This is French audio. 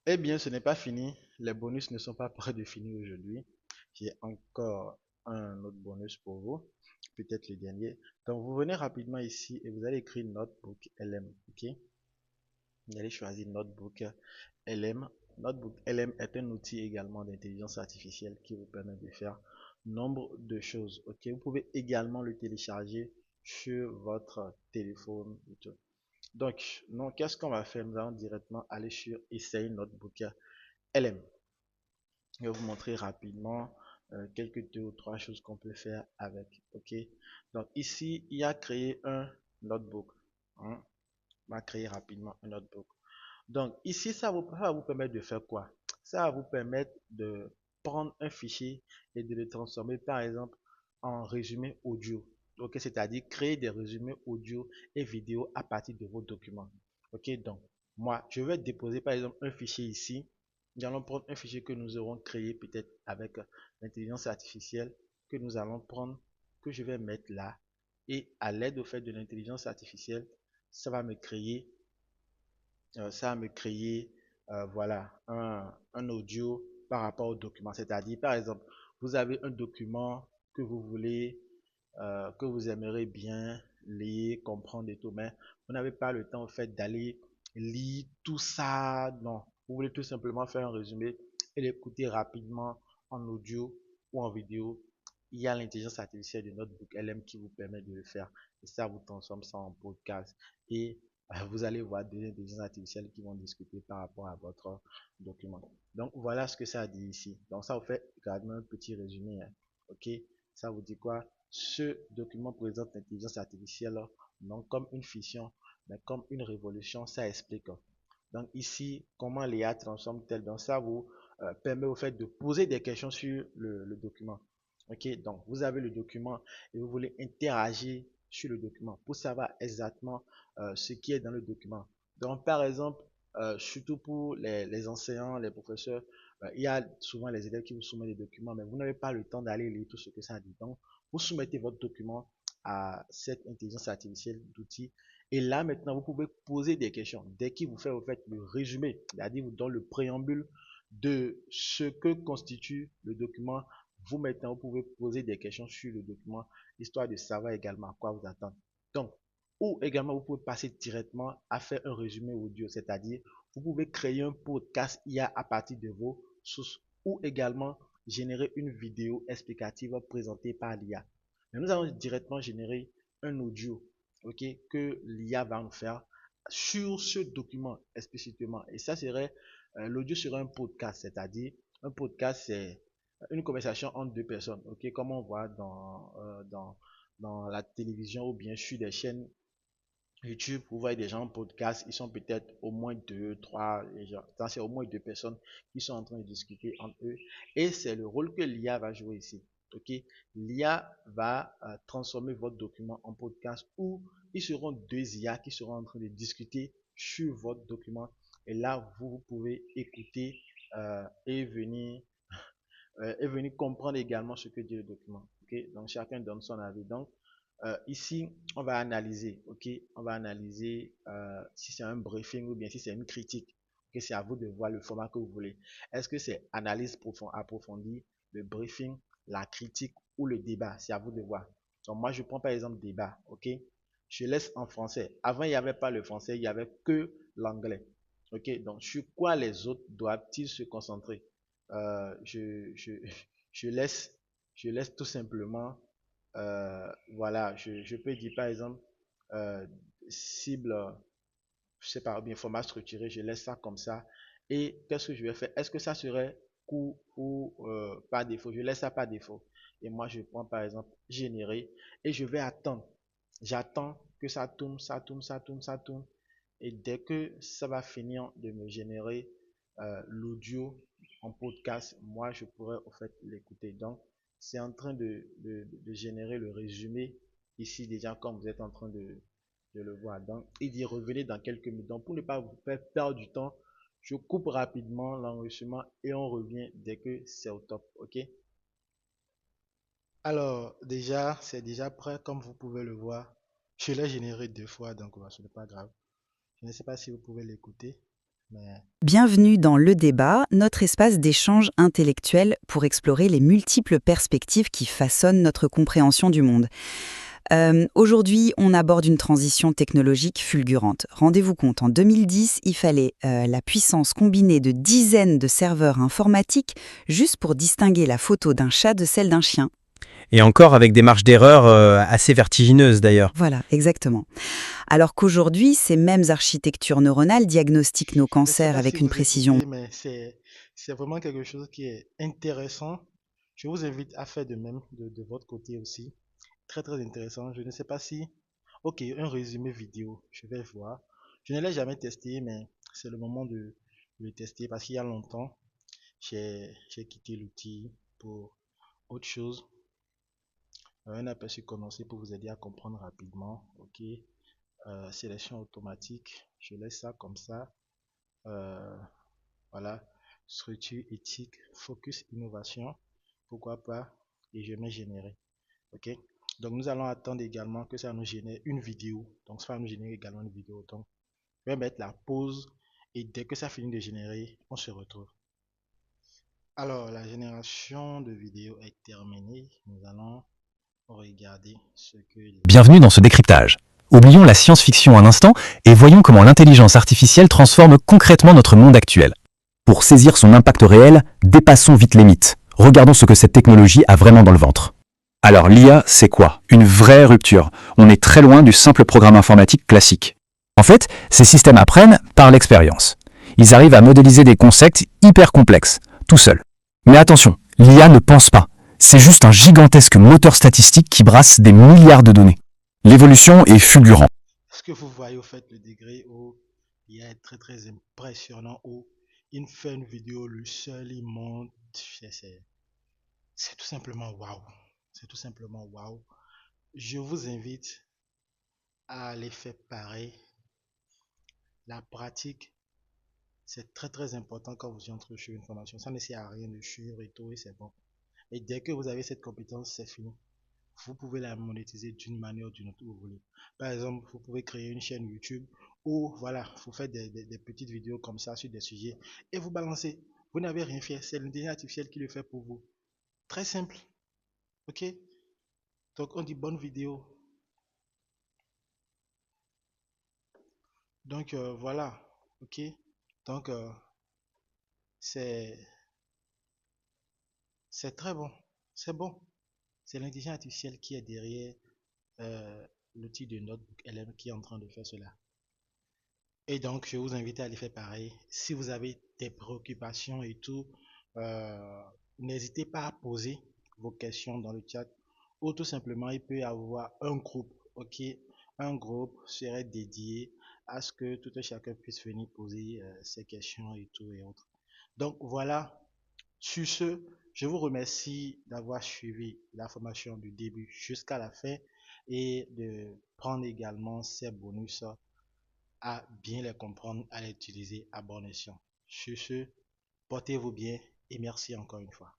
Eh bien, ce n'est pas fini. Les bonus ne sont pas près de finir aujourd'hui. J'ai encore un autre bonus pour vous, peut-être le dernier. Donc, vous venez rapidement ici et vous allez écrire Notebook LM. Ok? Vous allez choisir Notebook LM. Notebook LM est un outil également d'intelligence artificielle qui vous permet de faire nombre de choses. Ok? Vous pouvez également le télécharger sur votre téléphone et tout. Donc, non, qu'est-ce qu'on va faire? Nous allons directement aller sur Essayer Notebook LM. Je vais vous montrer rapidement quelques deux ou trois choses qu'on peut faire avec. Ok. Donc ici, il y a créé un notebook. Hein. On va créer rapidement un notebook. Donc ici, ça va vous permettre de faire quoi? Ça va vous permettre de prendre un fichier et de le transformer par exemple en résumé audio. Ok, c'est-à-dire créer des résumés audio et vidéo à partir de vos documents. Ok, donc moi, je vais déposer par exemple un fichier ici. Nous allons prendre un fichier que nous aurons créé peut-être avec l'intelligence artificielle que nous allons prendre, que je vais mettre là. Et à l'aide au fait de l'intelligence artificielle, ça va me créer voilà, un audio par rapport au document. C'est-à-dire, par exemple, vous avez un document que vous voulez, que vous aimeriez bien lire, comprendre et tout, mais vous n'avez pas le temps, en fait, d'aller lire tout ça. Non, vous voulez tout simplement faire un résumé et l'écouter rapidement en audio ou en vidéo. Il y a l'intelligence artificielle de Notebook LM qui vous permet de le faire. Et ça vous transforme ça en podcast. Et vous allez voir des intelligences artificielles qui vont discuter par rapport à votre document. Donc voilà ce que ça dit ici. Donc ça vous fait également un petit résumé. Hein. Ok, ça vous dit quoi? Ce document présente l'intelligence artificielle non comme une fiction, mais comme une révolution. Ça explique. Donc ici, comment l'IA transforme-t-elle? Donc ça vous permet au fait de poser des questions sur le document. Ok, donc vous avez le document et vous voulez interagir sur le document pour savoir exactement ce qui est dans le document. Donc par exemple, surtout pour les enseignants, les professeurs, il y a souvent les élèves qui vous soumettent des documents, mais vous n'avez pas le temps d'aller lire tout ce que ça dit. Donc vous soumettez votre document à cette intelligence artificielle d'outils et là, maintenant, vous pouvez poser des questions. Dès qu'il vous fait, au fait le résumé, c'est-à-dire vous donne le préambule de ce que constitue le document, vous maintenant, vous pouvez poser des questions sur le document, histoire de savoir également à quoi vous attendre. Donc, ou également, vous pouvez passer directement à faire un résumé audio, c'est-à-dire vous pouvez créer un podcast IA à partir de vos sources, ou également générer une vidéo explicative présentée par l'IA. Mais nous allons directement générer un audio, ok, que l'IA va nous faire sur ce document explicitement. Et ça serait, l'audio serait un podcast, c'est-à-dire un podcast, c'est une conversation entre deux personnes, ok, comme on voit dans la télévision ou bien sur des chaînes YouTube, vous voyez des gens en podcast, ils sont peut-être au moins deux, trois, c'est au moins deux personnes qui sont en train de discuter entre eux. Et c'est le rôle que l'IA va jouer ici. Ok, l'IA va transformer votre document en podcast où ils seront deux IA qui seront en train de discuter sur votre document. Et là, vous pouvez écouter et venir comprendre également ce que dit le document. Ok, donc chacun donne son avis. Donc, ici, on va analyser, ok, on va analyser si c'est un briefing ou bien si c'est une critique. Ok, c'est à vous de voir le format que vous voulez. Est-ce que c'est analyse approfondie, le briefing, la critique ou le débat? C'est à vous de voir. Donc moi, je prends par exemple débat, ok. Je laisse en français. Avant, il n'y avait pas le français, il n'y avait que l'anglais. Ok, donc sur quoi les autres doivent-ils se concentrer? Euh, je, je, je laisse, je laisse tout simplement voilà, je peux dire par exemple euh, cible, je sais pas, bien format structuré, je laisse ça comme ça. Et qu'est-ce que je vais faire? Est-ce que ça serait coup ou par défaut? Je laisse ça par défaut. Et moi, je prends par exemple générer et je vais attendre. J'attends que ça tourne, ça tourne, ça tourne, ça tourne. Et dès que ça va finir de me générer l'audio en podcast, moi, je pourrais au fait l'écouter. Donc, c'est en train de générer le résumé ici déjà comme vous êtes en train de le voir. Donc, il dit revenez dans quelques minutes. Donc, pour ne pas vous faire perdre du temps, je coupe rapidement l'enregistrement et on revient dès que c'est au top. OK? Alors, déjà, c'est déjà prêt comme vous pouvez le voir. Je l'ai généré deux fois, donc ce n'est pas grave. Je ne sais pas si vous pouvez l'écouter. Mais Bienvenue dans Le Débat, notre espace d'échange intellectuel pour explorer les multiples perspectives qui façonnent notre compréhension du monde. Aujourd'hui, on aborde une transition technologique fulgurante. Rendez-vous compte, en 2010, il fallait la puissance combinée de dizaines de serveurs informatiques juste pour distinguer la photo d'un chat de celle d'un chien. Et encore avec des marges d'erreur assez vertigineuses d'ailleurs. Voilà, exactement. Alors qu'aujourd'hui, ces mêmes architectures neuronales diagnostiquent nos je ne sais cancers pas si avec une vous précision. écoutez, mais c'est vraiment quelque chose qui est intéressant. Je vous invite à faire de même de votre côté aussi. Très très intéressant. Je ne sais pas si... Ok, un résumé vidéo. Je vais voir. Je ne l'ai jamais testé, mais c'est le moment de le tester parce qu'il y a longtemps, j'ai quitté l'outil pour autre chose. Un aperçu commencé pour vous aider à comprendre rapidement. Ok, sélection automatique. Je laisse ça comme ça. Euh, voilà. Structure éthique, focus innovation. Pourquoi pas? Et je mets générer. Ok. Donc nous allons attendre également que ça nous génère une vidéo. Donc ça va nous générer également une vidéo. Donc je vais mettre la pause et dès que ça finit de générer, on se retrouve. Alors la génération de vidéo est terminée. Nous allons regarder ce que Bienvenue dans ce décryptage. Oublions la science-fiction un instant et voyons comment l'intelligence artificielle transforme concrètement notre monde actuel. Pour saisir son impact réel, dépassons vite les mythes. Regardons ce que cette technologie a vraiment dans le ventre. Alors l'IA, c'est quoi? Une vraie rupture. On est très loin du simple programme informatique classique. En fait, ces systèmes apprennent par l'expérience. Ils arrivent à modéliser des concepts hyper complexes, tout seuls. Mais attention, l'IA ne pense pas. C'est juste un gigantesque moteur statistique qui brasse des milliards de données. L'évolution est fulgurante. est-ce que vous voyez au fait le degré où il est très très impressionnant où il fait une vidéo le seul il monte c'est tout simplement waouh, c'est tout simplement waouh. Je vous invite à aller faire pareil. La pratique, c'est très très important quand vous entrez sur une formation. Ça ne sert à rien de suivre et tout et c'est bon. Et dès que vous avez cette compétence, c'est fini. Vous pouvez la monétiser d'une manière ou d'une autre où vous voulez. Par exemple, vous pouvez créer une chaîne YouTube où, voilà, vous faites des petites vidéos comme ça sur des sujets et vous balancez. Vous n'avez rien fait, c'est l'intelligence artificielle qui le fait pour vous. Très simple, ok? Donc, on dit bonne vidéo. Donc, voilà, ok? Donc, c'est c'est très bon, c'est bon. C'est l'intelligence artificielle qui est derrière euh, l'outil de Notebook LM qui est en train de faire cela. Et donc, je vous invite à aller faire pareil. Si vous avez des préoccupations et tout, euh, n'hésitez pas à poser vos questions dans le chat. Ou tout simplement, il peut y avoir un groupe, ok? Un groupe serait dédié à ce que tout un chacun puisse venir poser ses questions et tout et autres. Donc voilà, sur ce, je vous remercie d'avoir suivi la formation du début jusqu'à la fin et de prendre également ces bonus à bien les comprendre, à les utiliser à bon escient. Sur ce, portez-vous bien et merci encore une fois.